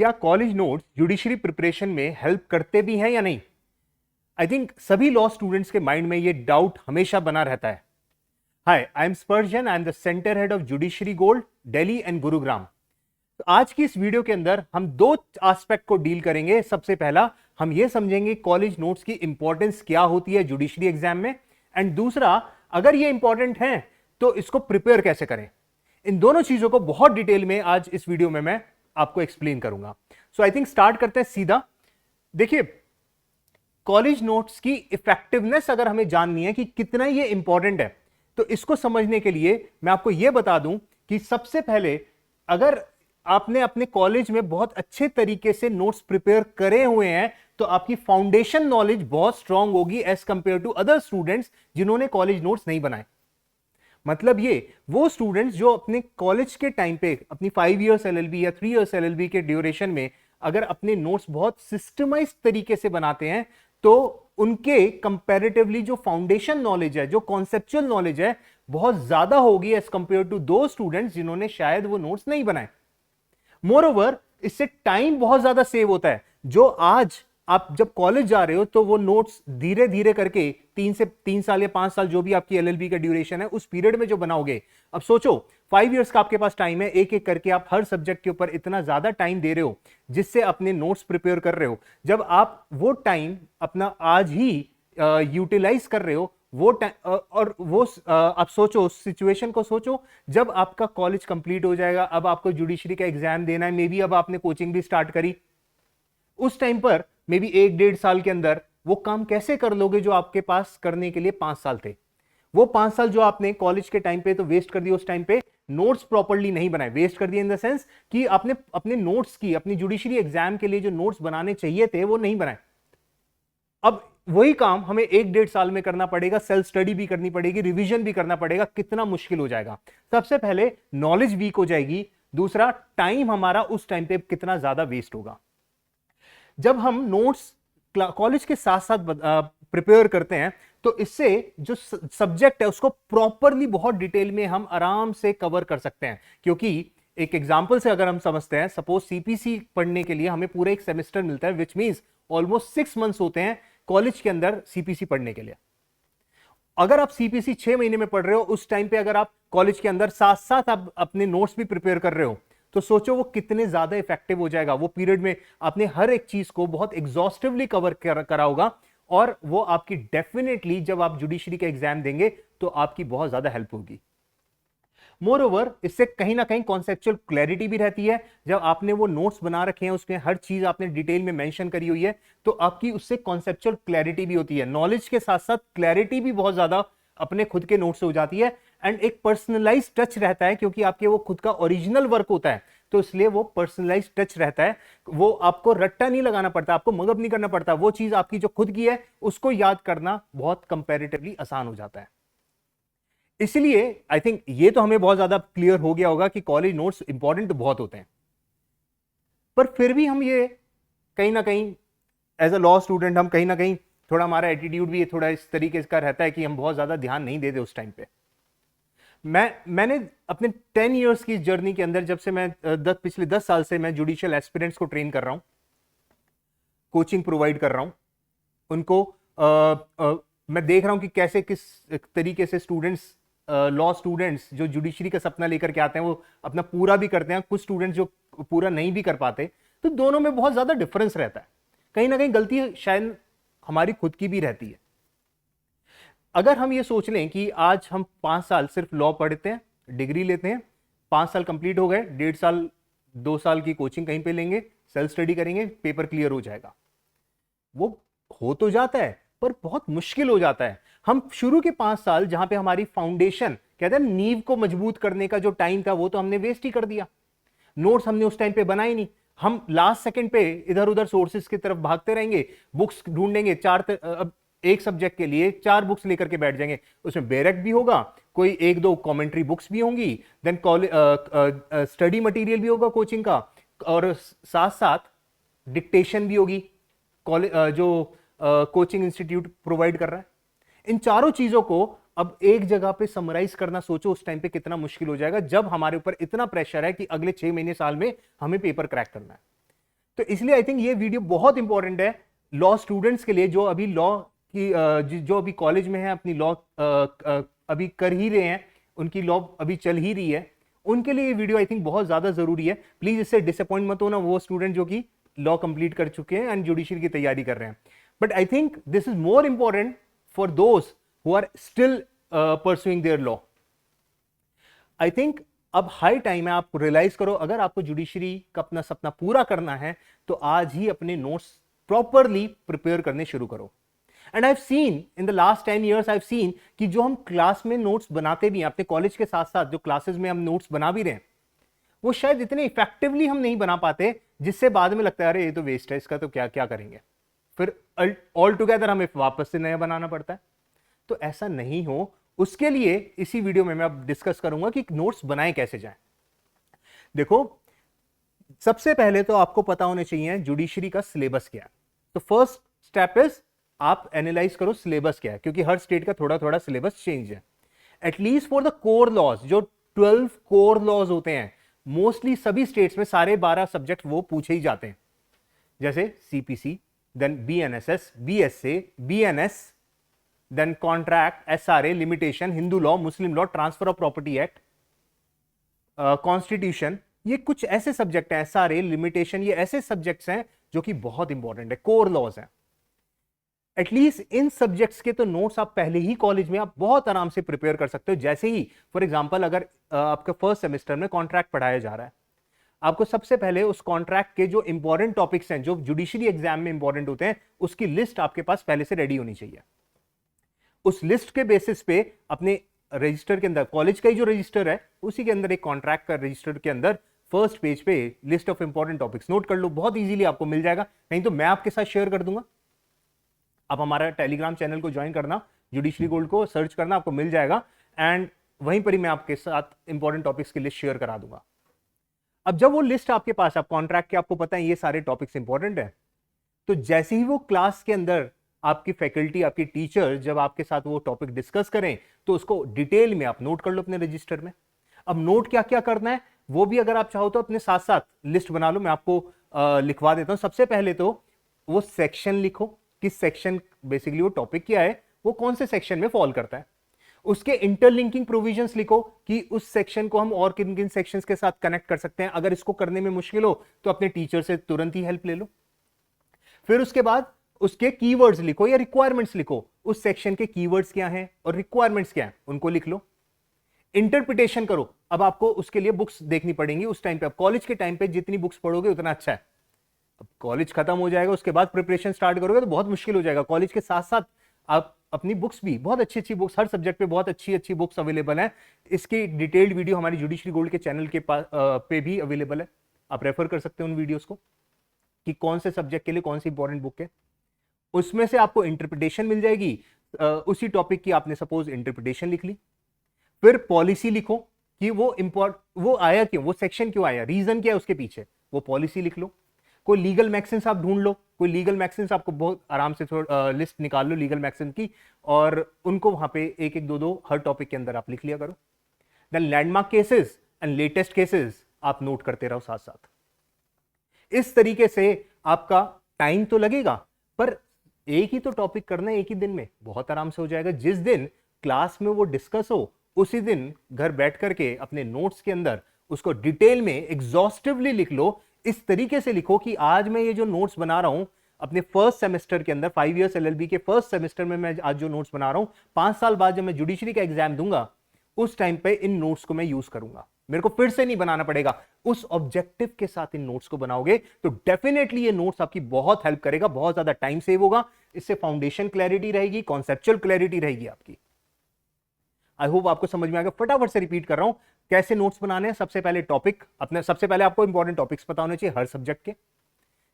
क्या college notes judiciary preparation में help करते भी हैं या नहीं? आई थिंक सभी लॉ स्टूडेंट्स के माइंड में ये डाउट हमेशा बना रहता है। Hi, I am Spurgeon, I am the centre head of Judiciary Gold, Delhi and Gurugram. तो आज की इस वीडियो के अंदर हम दो एस्पेक्ट को डील करेंगे। सबसे पहला हम ये समझेंगे कॉलेज नोट्स की इंपॉर्टेंस क्या होती है जुडिशरी एग्जाम में, एंड दूसरा, अगर ये इंपॉर्टेंट है तो इसको प्रिपेयर कैसे करें। इन दोनों चीजों को बहुत डिटेल में आज इस वीडियो में मैं आपको एक्सप्लेन करूंगा। सो आई थिंक स्टार्ट करते हैं सीधा। देखिए, कॉलेज नोट्स की इफेक्टिवनेस अगर हमें जाननी है कि कितना ये इंपॉर्टेंट है, तो इसको समझने के लिए मैं आपको यह बता दूं कि सबसे पहले, अगर आपने अपने कॉलेज में बहुत अच्छे तरीके से नोट्स प्रिपेयर करे हुए हैं तो आपकी फाउंडेशन नॉलेज बहुत स्ट्रांग होगी as compare to other students जिन्होंने कॉलेज नोट्स नहीं बनाए। मतलब ये वो स्टूडेंट्स जो अपने कॉलेज के टाइम पे अपनी 5 इयर्स एलएलबी या 3 इयर्स एलएलबी के ड्यूरेशन में अगर अपने नोट्स बहुत सिस्टमाइज्ड तरीके से बनाते हैं तो उनके कंपैरेटिवली जो फाउंडेशन नॉलेज है, जो कॉन्सेप्चुअल नॉलेज है, बहुत ज्यादा होगी एज कंपेयर टू दो स्टूडेंट्स जिन्होंने शायद वो नोट्स नहीं बनाए। मोरओवर, इससे टाइम बहुत ज्यादा सेव होता है। जो आज आप जब कॉलेज जा रहे हो तो वो नोट्स धीरे धीरे करके 3 साल या 5 साल जो भी आपकी एलएलबी का ड्यूरेशन है उस पीरियड में जो बनाओगे, अब सोचो 5 इयर्स का आपके पास टाइम है, एक एक करके आप हर सब्जेक्ट के ऊपर इतना ज्यादा टाइम दे रहे हो जिससे अपने नोट्स प्रिपेयर कर रहे हो। जब आप वो टाइम अपना आज ही यूटिलाइज कर रहे हो, वो टाइम और वो आप सोचो, सिचुएशन को सोचो, जब आपका कॉलेज कंप्लीट हो जाएगा, अब आपको जुडिशरी का एग्जाम देना है, मे बी अब आपने कोचिंग भी स्टार्ट करी, उस टाइम पर मे बी 1-1.5 साल के अंदर वो काम कैसे कर लोगे जो आपके पास करने के लिए 5 साल थे। वो 5 साल जो आपने कॉलेज के टाइम पे तो वेस्ट कर दिए, उस टाइम पे नोट्स प्रॉपर्ली नहीं बनाए। वेस्ट कर दिए इन द सेंस कि आपने अपने नोट्स की, अपनी जुडिशरी एग्जाम के लिए जो नोट्स बनाने चाहिए थे वो नहीं बनाए। अब वही काम हमें 1-1.5 साल में करना पड़ेगा, सेल्फ स्टडी भी करनी पड़ेगी, रिवीजन भी करना पड़ेगा। कितना मुश्किल हो जाएगा। सबसे पहले नॉलेज वीक हो जाएगी, दूसरा टाइम हमारा उस टाइम पे कितना ज्यादा वेस्ट होगा। जब हम नोट्स कॉलेज के साथ साथ प्रिपेयर करते हैं तो इससे जो सब्जेक्ट है उसको प्रॉपरली बहुत डिटेल में हम आराम से कवर कर सकते हैं। क्योंकि एक एग्जांपल से अगर हम समझते हैं, सपोज सीपीसी पढ़ने के लिए हमें पूरे एक सेमेस्टर मिलता है, विच मींस ऑलमोस्ट 6 मंथ्स होते हैं कॉलेज के अंदर सीपीसी पढ़ने के लिए। अगर आप सीपीसी 6 महीने में पढ़ रहे हो, उस टाइम पे अगर आप कॉलेज के अंदर साथ साथ आप अपने नोट्स भी प्रिपेयर कर रहे हो, तो सोचो वो कितने ज्यादा इफेक्टिव हो जाएगा। वो पीरियड में आपने हर एक चीज को बहुत एग्जॉस्टिवली कवर करा होगा, और वो आपकी डेफिनेटली जब आप जुडिशरी का एग्जाम देंगे तो आपकी बहुत ज्यादा हेल्प होगी। मोर ओवर, इससे कहीं ना कहीं कॉन्सेप्चुअल क्लैरिटी भी रहती है। जब आपने वो नोट्स बना रखे हैं, उसमें हर चीज आपने डिटेल में मेंशन करी हुई है, तो आपकी उससे कॉन्सेप्चुअल क्लैरिटी भी होती है। नॉलेज के साथ साथ क्लैरिटी भी बहुत ज्यादा अपने खुद के नोट्स से हो जाती है, एंड एक पर्सनलाइज टच रहता है, क्योंकि आपके वो खुद का ओरिजिनल वर्क होता है, तो इसलिए वो पर्सनलाइज टच रहता है। वो आपको रट्टा नहीं लगाना पड़ता, आपको मगअप नहीं करना पड़ता। वो चीज आपकी जो खुद की है उसको याद करना बहुत कंपैरेटिवली आसान हो जाता है। इसलिए आई थिंक ये तो हमें बहुत ज्यादा क्लियर हो गया होगा कि कॉलेज नोट्स इंपॉर्टेंट तो बहुत होते हैं, पर फिर भी हम ये कहीं ना कहीं एज अ लॉ स्टूडेंट हम कहीं ना कहीं थोड़ा, हमारा एटीट्यूड भी थोड़ा इस तरीके का रहता है कि हम बहुत ज्यादा ध्यान नहीं देते उस टाइम पे। मैंने अपने 10 इयर्स की जर्नी के अंदर, जब से मैं पिछले 10 साल से मैं जुडिशियल एस्पिरेंट्स को ट्रेन कर रहा हूं, कोचिंग प्रोवाइड कर रहा हूं उनको, मैं देख रहा हूं कि कैसे किस तरीके से स्टूडेंट्स, लॉ स्टूडेंट्स जो जुडिशरी का सपना लेकर के आते हैं वो अपना पूरा भी करते हैं, कुछ स्टूडेंट्स जो पूरा नहीं भी कर पाते। तो दोनों में बहुत ज्यादा डिफरेंस रहता है। कहीं ना कहीं गलती शायद हमारी खुद की भी रहती है। अगर हम ये सोच लें कि आज हम 5 साल सिर्फ लॉ पढ़ते हैं, डिग्री लेते हैं, 5 साल कंप्लीट हो गए, 1.5 साल 2 साल की कोचिंग कहीं पे लेंगे, सेल्फ स्टडी करेंगे, पेपर क्लियर हो जाएगा। वो हो तो जाता है पर बहुत मुश्किल हो जाता है। हम शुरू के 5 साल जहां पे हमारी फाउंडेशन, कहते हैं नींव को मजबूत करने का जो टाइम था, वो तो हमने वेस्ट ही कर दिया। नोट्स हमने उस टाइम पे बनाए नहीं, हम लास्ट सेकंड पे इधर उधर सोर्सेस की तरफ भागते रहेंगे, बुक्स ढूंढेंगे, अब एक सब्जेक्ट के लिए 4 बुक्स लेकर के बैठ जाएंगे। उसमें बेरेक भी होगा, कोई 1-2 कमेंट्री बुक्स भी होंगी, देन स्टडी मटेरियल भी होगा कोचिंग का, और साथ साथ डिक्टेशन भी होगी जो कोचिंग इंस्टीट्यूट प्रोवाइड कर रहा है। इन चारों चीजों को अब एक जगह पे समराइज करना, सोचो उस टाइम पे कितना मुश्किल हो जाएगा, जब हमारे ऊपर इतना प्रेशर है कि अगले 6 महीने साल में हमें पेपर क्रैक करना है। तो इसलिए आई थिंक ये वीडियो बहुत इंपॉर्टेंट है लॉ स्टूडेंट्स के लिए, जो अभी लॉ की जो अभी कॉलेज में है, अपनी लॉ अभी कर ही रहे हैं, उनकी लॉ अभी चल ही रही है, उनके लिए ये वीडियो आई थिंक बहुत ज्यादा जरूरी है। प्लीज इससे डिसअपॉइंट मत होना वो स्टूडेंट जो कि लॉ कंप्लीट कर चुके हैं एंड जुडिशरी की तैयारी कर रहे हैं। But I think this is more important for those who are still pursuing their law. I think अब हाई टाइम है आप रियलाइज करो, अगर आपको जुडिशरी का अपना सपना पूरा करना है तो आज ही अपने नोट्स प्रॉपरली प्रिपेयर करने शुरू करो। And I have seen in the last 10 years I have seen कि जो हम क्लास में नोट्स बनाते भी हैं, अपने कॉलेज के साथ साथ जो क्लासेस में हम नोट्स बना भी रहे हैं, वो शायद इतने इफेक्टिवली हम नहीं बना पाते, जिससे बाद में लगता है अरे ये तो वेस्ट है, इसका तो क्या क्या करेंगे, फिर ऑल टुगेदर हमें वापस से नया बनाना पड़ता है। तो ऐसा नहीं हो, उसके लिए इसी वीडियो में मैं अब डिस्कस करूंगा कि नोट्स बनाए कैसे जाएं। देखो, सबसे पहले तो आपको पता होने चाहिए जुडिशरी का सिलेबस क्या है। तो फर्स्ट स्टेप इज आप एनालाइज करो सिलेबस क्या है, क्योंकि हर स्टेट का थोड़ा थोड़ा सिलेबस चेंज है। At least for the core laws, जो 12 कोर लॉज होते हैं, मोस्टली सभी स्टेट्स में सारे 12 सब्जेक्ट वो पूछे ही जाते हैं, जैसे CPC, then BNSS, BSA, BNS, then contract, SRA, limitation, Hindu law, Muslim law, transfer of property act, constitution. ये कुछ ऐसे सब्जेक्ट हैं, एसआरए, लिमिटेशन, ये ऐसे सब्जेक्ट्स हैं जो कि बहुत इंपॉर्टेंट है, कोर लॉज हैं। एटलीस्ट इन सब्जेक्ट्स के तो नोट्स आप पहले ही कॉलेज में आप बहुत आराम से प्रिपेयर कर सकते हो। जैसे ही फॉर एग्जांपल अगर आपका फर्स्ट सेमेस्टर में कॉन्ट्रैक्ट पढ़ाया जा रहा है, आपको सबसे पहले उस कॉन्ट्रैक्ट के जो इंपॉर्टेंट टॉपिक्स हैं, जो जुडिशरी एग्जाम में इंपॉर्टेंट होते हैं, उसकी लिस्ट आपके पास पहले से रेडी होनी चाहिए। उस लिस्ट के बेसिस पे अपने रजिस्टर के अंदर, कॉलेज का ही जो रजिस्टर है उसी के अंदर एक कॉन्ट्रैक्ट का रजिस्टर के अंदर फर्स्ट पेज पे list of important topics note कर लो, बहुत इजीली आपको मिल जाएगा। नहीं तो मैं आपके साथ शेयर कर दूंगा, आप हमारा टेलीग्राम चैनल को ज्वाइन करना, जुडिशरी गोल्ड को सर्च करना, आपको मिल जाएगा, एंड वहीं पर ही मैं आपके साथ इंपॉर्टेंट टॉपिक्स की लिस्ट शेयर करा दूंगा। अब जब वो लिस्ट आपके पास, आप कॉन्ट्रैक्ट के आपको पता है ये सारे टॉपिक्स इंपॉर्टेंट है, तो जैसे ही वो क्लास के अंदर आपकी फैकल्टी, आपकी टीचर जब आपके साथ वो टॉपिक डिस्कस करें, तो उसको डिटेल में आप नोट कर लो अपने रजिस्टर में। अब नोट क्या क्या करना है वो भी अगर आप चाहो तो अपने साथ साथ लिस्ट बना लो, मैं आपको लिखवा देता हूं। सबसे पहले तो वो सेक्शन लिखो, किस सेक्शन, बेसिकली वो टॉपिक क्या है, वो कौन से सेक्शन में फॉल करता है। उसके इंटरलिंकिंग प्रोविजंस लिखो कि उस सेक्शन को हम और किन किन सेक्शंस के साथ कनेक्ट कर सकते हैं। अगर इसको करने में मुश्किल हो तो अपने टीचर से तुरंत ही हेल्प ले लो। फिर उसके बाद उसके कीवर्ड्स लिखो या रिक्वायरमेंट्स लिखो, उस सेक्शन के कीवर्ड्स क्या हैं और रिक्वायरमेंट्स क्या हैं उनको लिख लो। इंटरप्रिटेशन करो, अब आपको उसके लिए बुक्स देखनी पड़ेंगी उस टाइम पे। अब कॉलेज के टाइम पे जितनी बुक्स पढ़ोगे उतना अच्छा है। अब कॉलेज खत्म हो जाएगा, उसके बाद प्रिपरेशन स्टार्ट करोगे तो बहुत मुश्किल हो जाएगा। कॉलेज के साथ साथ आप अपनी बुक्स भी, बहुत अच्छी अच्छी बुक्स, हर सब्जेक्ट पे बहुत अच्छी अच्छी बुक्स अवेलेबल हैं। इसकी डिटेल्ड वीडियो हमारी जुडिशरी गोल्ड के चैनल के पे भी अवेलेबल है, आप रेफर कर सकते हैं उन वीडियोस को कि कौन से सब्जेक्ट के लिए कौन सी इंपॉर्टेंट बुक है। उसमें से आपको इंटरप्रिटेशन मिल जाएगी, उसी टॉपिक की आपने सपोज इंटरप्रिटेशन लिख ली। फिर पॉलिसी लिखो कि वो आया क्यों, वो सेक्शन क्यों आया, रीजन क्या है उसके पीछे, वो पॉलिसी लिख लो। कोई लीगल मैक्सिम्स आप ढूंढ लो, कोई लीगल मैक्सिम्स आपको बहुत आराम से लिस्ट निकाल लो लीगल मैक्सिम की, और उनको वहां पे एक एक दो दो हर टॉपिक के अंदर आप लिख लिया करो। Then landmark cases and latest cases आप नोट करते रहो साथ साथ। इस तरीके से आपका टाइम तो लगेगा, पर एक ही तो टॉपिक करना है एक ही दिन में, बहुत आराम से हो जाएगा। जिस दिन क्लास में वो डिस्कस हो उसी दिन घर बैठ करके अपने नोट्स के अंदर उसको डिटेल में एग्जॉस्टिवली लिख लो। इस तरीके से लिखो कि आज मैं ये जो नोट्स बना रहा हूं अपने फर्स्ट सेमेस्टर के अंदर, 5 years LLB के फर्स्ट सेमेस्टर में मैं आज जो नोट्स बना रहा हूं, 5 साल बाद जब मैं जुडिशरी का एग्जाम दूंगा उस टाइम पे इन नोट्स को मैं यूज करूंगा, मेरे को फिर से नहीं बनाना पड़ेगा। उस ऑब्जेक्टिव के साथ इन नोट्स को बनाओगे तो डेफिनेटली ये नोट्स आपकी बहुत हेल्प करेगा, बहुत ज्यादा टाइम सेव होगा, इससे फाउंडेशन क्लैरिटी रहेगी, कॉन्सेप्चुअल क्लैरिटी रहेगी आपकी। आई होप आपको समझ में आ गया। फटाफट से रिपीट कर रहा हूं कैसे नोट्स बनाने हैं। सबसे पहले टॉपिक अपने, सबसे पहले आपको इंपॉर्टेंट टॉपिक्स पता होने चाहिए हर सब्जेक्ट के।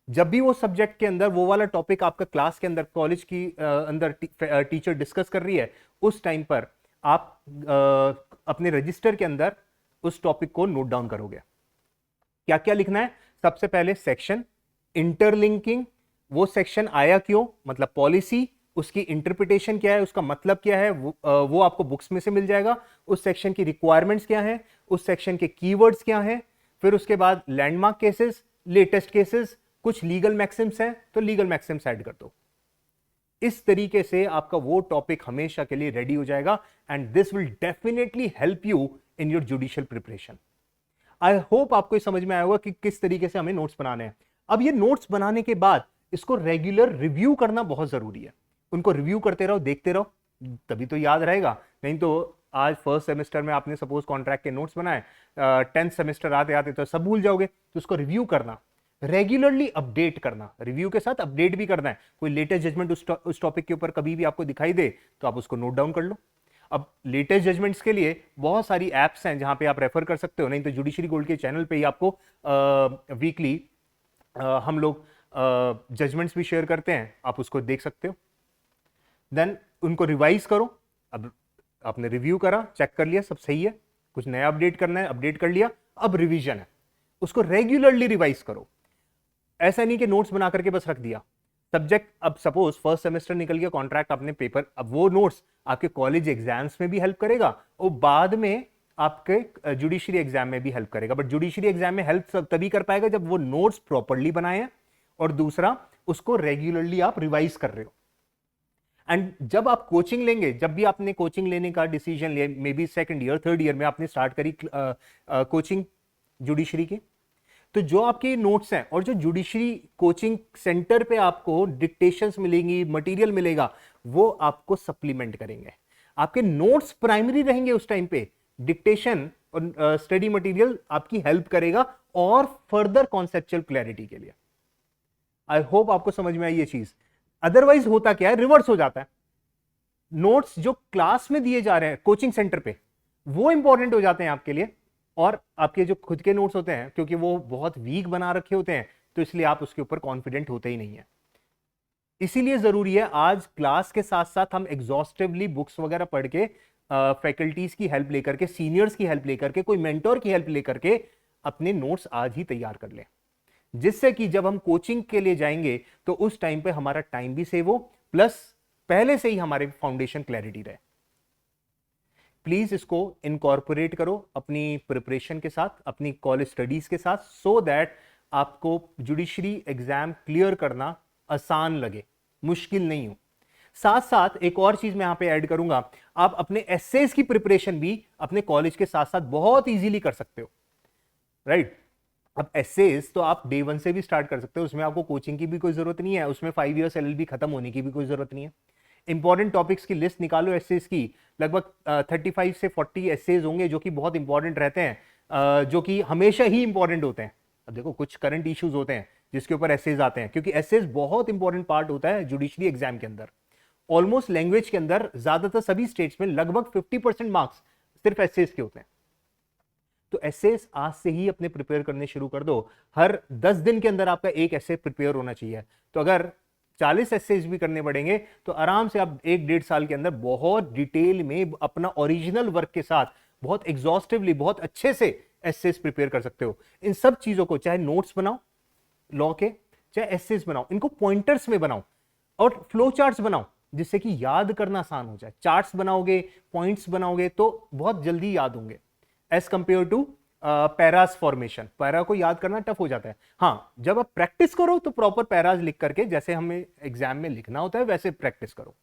जब भी वो सब्जेक्ट के अंदर वो वाला टॉपिक आपका क्लास के अंदर, कॉलेज की अंदर टीचर डिस्कस कर रही है, उस टाइम पर आप अपने रजिस्टर के अंदर उस टॉपिक को नोट डाउन करोगे। क्या क्या लिखना है, सबसे पहले सेक्शन, इंटरलिंकिंग, वो सेक्शन आया क्यों, मतलब पॉलिसी, उसकी इंटरप्रिटेशन क्या है, उसका मतलब क्या है, वो आपको बुक्स में से मिल जाएगा। उस सेक्शन की रिक्वायरमेंट्स क्या है, उस सेक्शन के कीवर्ड्स क्या है। फिर उसके बाद लैंडमार्क केसेस, लेटेस्ट केसेस, कुछ लीगल मैक्सिम्स हैं तो लीगल मैक्सिम्स ऐड कर दो। इस तरीके से आपका वो टॉपिक हमेशा के लिए रेडी हो जाएगा and this will definitely help you in your judicial preparation. I hope आपको समझ में आया होगा कि किस तरीके से हमें नोट्स बनाने हैं। अब ये नोट्स बनाने के बाद इसको रेगुलर रिव्यू करना बहुत जरूरी है। उनको रिव्यू करते रहो, देखते रहो, तभी तो याद रहेगा। नहीं तो आज फर्स्ट सेमेस्टर में आपने सपोज कॉन्ट्रैक्ट के नोट्स बनाए, 10th सेमेस्टर आते आते तो सब भूल जाओगे। तो उसको रिव्यू करना, रेगुलरली अपडेट करना, रिव्यू के साथ अपडेट भी करना है। कोई लेटेस्ट जजमेंट उस टॉपिक के ऊपर कभी भी आपको दिखाई दे तो आप उसको नोट डाउन कर लो। अब लेटेस्ट जजमेंट्स के लिए बहुत सारी एप्स हैं जहां पे आप रेफर कर सकते हो। नहीं तो जुडिशरी गोल्ड के चैनल पे ही आपको वीकली हम लोग जजमेंट्स भी शेयर करते हैं, आप उसको देख सकते हो। देन उनको रिवाइज करो। अब आपने रिव्यू करा, चेक कर लिया सब सही है, कुछ नया अपडेट करना है, अपडेट कर लिया, अब रिवीजन है, उसको रेगुलरली रिवाइज करो। ऐसा नहीं कि नोट्स बना करके बस रख दिया। सब्जेक्ट, अब सपोज फर्स्ट सेमेस्टर निकल गया, कॉन्ट्रैक्ट आपने पेपर, अब वो नोट्स आपके कॉलेज एग्जाम्स में भी हेल्प करेगा और बाद में आपके जुडिशरी एग्जाम में भी हेल्प करेगा। बट जुडिशरी एग्जाम में हेल्प तभी कर पाएगा जब वो नोट्स प्रॉपरली बनाए हैं और दूसरा उसको रेगुलरली आप रिवाइज कर रहे हो। एंड जब आप कोचिंग लेंगे, जब भी आपने कोचिंग लेने का डिसीजन लिया, may be second year third year में आपने स्टार्ट करी कोचिंग जुडिशरी की, तो जो आपके नोट्स हैं और जो जुडिशरी कोचिंग सेंटर पे आपको डिक्टेशंस मिलेंगी, मटेरियल मिलेगा, वो आपको सप्लीमेंट करेंगे। आपके नोट्स प्राइमरी रहेंगे उस टाइम पे, डिक्टेशन और स्टडी मटेरियल आपकी हेल्प करेगा और फर्दर कॉन्सेप्चुअल क्लैरिटी के लिए। आई होप आपको समझ में आई ये चीज। अदरवाइज होता क्या है, रिवर्स हो जाता है। नोट्स जो क्लास में दिए जा रहे हैं कोचिंग सेंटर पे वो इंपॉर्टेंट हो जाते हैं आपके लिए, और आपके जो खुद के नोट्स होते हैं क्योंकि वो बहुत वीक बना रखे होते हैं तो इसलिए आप उसके ऊपर कॉन्फिडेंट होते ही नहीं है। इसीलिए जरूरी है आज क्लास के साथ साथ हम एग्जॉस्टिवली बुक्स वगैरह पढ़ के, फैकल्टीज की हेल्प लेकर के, सीनियर्स की हेल्प लेकर के, कोई मेंटोर की हेल्प लेकर के अपने नोट्स आज ही तैयार कर लें, जिससे कि जब हम कोचिंग के लिए जाएंगे तो उस टाइम पे हमारा टाइम भी सेव हो, प्लस पहले से ही हमारे फाउंडेशन क्लैरिटी रहे। प्लीज इसको इनकॉर्पोरेट करो अपनी प्रिपरेशन के साथ, अपनी कॉलेज स्टडीज के साथ, सो दैट आपको जुडिशरी एग्जाम क्लियर करना आसान लगे, मुश्किल नहीं हो। साथ साथ एक और चीज मैं यहां पे ऐड करूंगा, आप अपने एसेज की प्रिपरेशन भी अपने कॉलेज के साथ साथ बहुत इजीली कर सकते हो, राइट। अब एसेज तो आप डे 1 से भी स्टार्ट कर सकते हो, उसमें आपको कोचिंग की भी कोई जरूरत नहीं है, उसमें 5 इयर्स LLB खत्म होने की भी कोई जरूरत नहीं है। इंपॉर्टेंट टॉपिक्स की लिस्ट निकालो एसेज की, लगभग 35 से 40 एसेज होंगे जो कि बहुत इंपॉर्टेंट रहते हैं, जो कि हमेशा ही इंपॉर्टेंट होते हैं। अब देखो कुछ करंट इश्यूज होते हैं जिसके ऊपर एसेज आते हैं, क्योंकि एसेज बहुत इंपॉर्टेंट पार्ट होता है जुडिशरी एग्जाम के अंदर। ऑलमोस्ट लैंग्वेज के अंदर ज्यादातर सभी स्टेट्स में लगभग 50% मार्क्स सिर्फ एसेज के होते हैं। तो एसेज आज से ही अपने प्रिपेयर करने शुरू कर दो। हर 10 दिन के अंदर आपका एक एसे प्रिपेयर होना चाहिए। तो अगर 40 एसेज भी करने पड़ेंगे तो आराम से आप 1-1.5 साल के अंदर बहुत डिटेल में अपना ओरिजिनल वर्क के साथ बहुत एग्जॉस्टिवली, बहुत अच्छे से एसेज प्रिपेयर कर सकते हो। इन सब चीजों को, चाहे नोट्स बनाओ लॉ के, चाहे एसेज बनाओ, इनको पॉइंटर्स में बनाओ और फ्लो चार्ट्स बनाओ, जिससे कि याद करना आसान हो जाए। चार्ट्स बनाओगे, पॉइंट्स बनाओगे तो बहुत जल्दी याद होंगे as compare to paras formation. Para को याद करना टफ हो जाता है। हाँ, जब आप प्रैक्टिस करो तो प्रॉपर पैराज लिख करके, जैसे हमें एग्जाम में लिखना होता है वैसे प्रैक्टिस करो।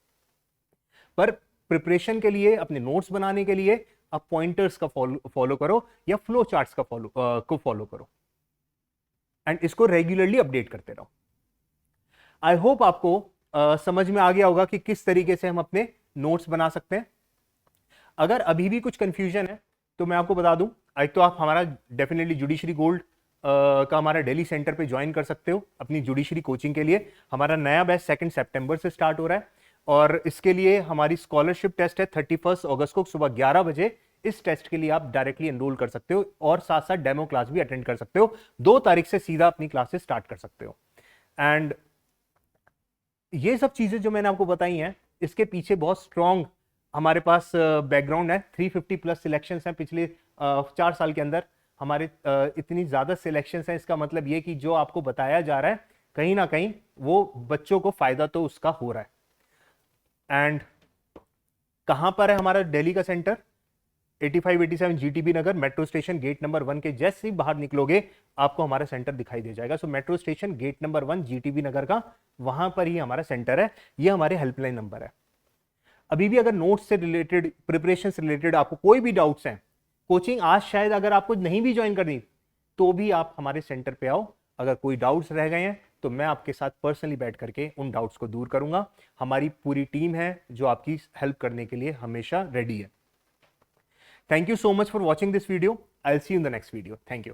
पर प्रिपरेशन के लिए, अपने नोट्स बनाने के लिए आप पॉइंटर्स का फॉलो करो या फ्लो चार्ट्स का फॉलो करो एंड इसको रेगुलरली अपडेट करते रहो। आई होप आपको समझ में आ गया होगा कि किस तरीके से हम अपने नोट्स बना सकते हैं। अगर अभी भी कुछ कंफ्यूजन है तो मैं आपको बता दूं, एक तो आप हमारा डेफिनेटली जुडिशरी गोल्ड का हमारा दिल्ली सेंटर पे ज्वाइन कर सकते हो अपनी जुडिशरी कोचिंग के लिए। हमारा नया बैच 2 सितंबर से स्टार्ट हो रहा है और इसके लिए हमारी स्कॉलरशिप टेस्ट है 31 अगस्त को सुबह 11 बजे। इस टेस्ट के लिए आप डायरेक्टली एनरोल कर सकते हो और साथ साथ डेमो क्लास भी अटेंड कर सकते हो। 2 तारीख से सीधा अपनी क्लासेस स्टार्ट कर सकते हो। एंड ये सब चीजें जो मैंने आपको बताई हैं, इसके पीछे बहुत स्ट्रॉन्ग हमारे पास बैकग्राउंड है। 350 प्लस सिलेक्शंस हैं पिछले 4 साल के अंदर हमारे। इतनी ज्यादा सिलेक्शंस हैं, इसका मतलब ये कि जो आपको बताया जा रहा है कहीं ना कहीं वो बच्चों को फायदा तो उसका हो रहा है। एंड कहां पर है हमारा दिल्ली का सेंटर? 85 87 जीटीबी नगर, मेट्रो स्टेशन गेट नंबर 1 के जैसे ही बाहर निकलोगे आपको हमारा सेंटर दिखाई दे जाएगा। So metro station gate number 1 GTB Nagar का, वहां पर ही हमारा सेंटर है। ये हमारे हेल्पलाइन नंबर है। अभी भी अगर नोट्स से रिलेटेड, प्रिपरेशन से रिलेटेड आपको कोई भी डाउट्स हैं, कोचिंग आज शायद अगर आपको नहीं भी ज्वाइन करनी तो भी आप हमारे सेंटर पे आओ। अगर कोई डाउट्स रह गए हैं तो मैं आपके साथ पर्सनली बैठ करके उन डाउट्स को दूर करूंगा। हमारी पूरी टीम है जो आपकी हेल्प करने के लिए हमेशा रेडी है। Thank you so much for watching this video. I will see you in the next video. Thank you.